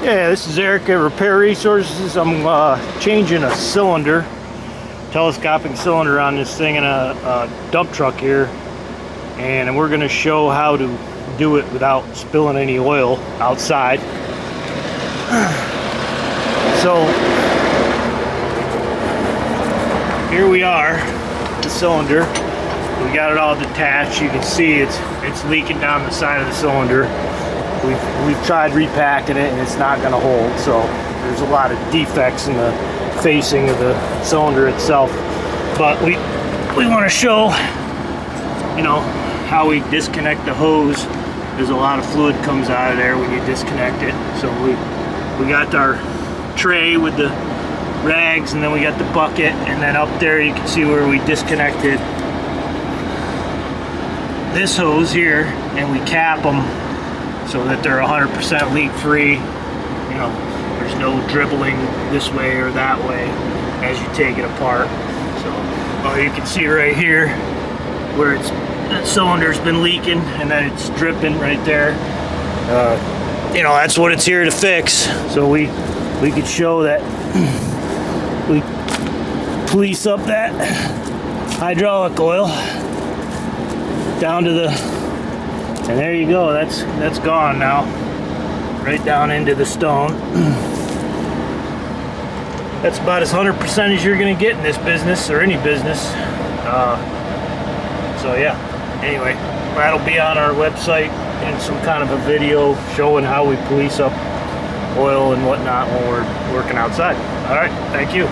Yeah, this is Eric at Repair Resources. I'm changing a cylinder, telescopic cylinder on this thing in a dump truck here, and we're going to show how to do it without spilling any oil outside. So here we are, the cylinder. We got it all detached. You can see it's leaking down the side of the cylinder. We've tried repacking it and it's not going to hold, so there's a lot of defects in the facing of the cylinder itself. But we want to show, you know, how we disconnect the hose. There's a lot of fluid comes out of there when you disconnect it. So we got our tray with the rags, and then we got the bucket, and then up there you can see where we disconnected this hose here, and we cap them so that they're 100% leak free. You know, there's no dribbling this way or that way as you take it apart. So you can see right here where that cylinder's been leaking, and then it's dripping right there. You know, that's what it's here to fix. So we could show that we police up that hydraulic oil down to the, and there you go, that's gone now, right down into the stone. That's about as 100% as you're gonna get in this business, or any business. So yeah, anyway, that'll be on our website in some kind of a video showing how we police up oil and whatnot when we're working outside. All right, thank you.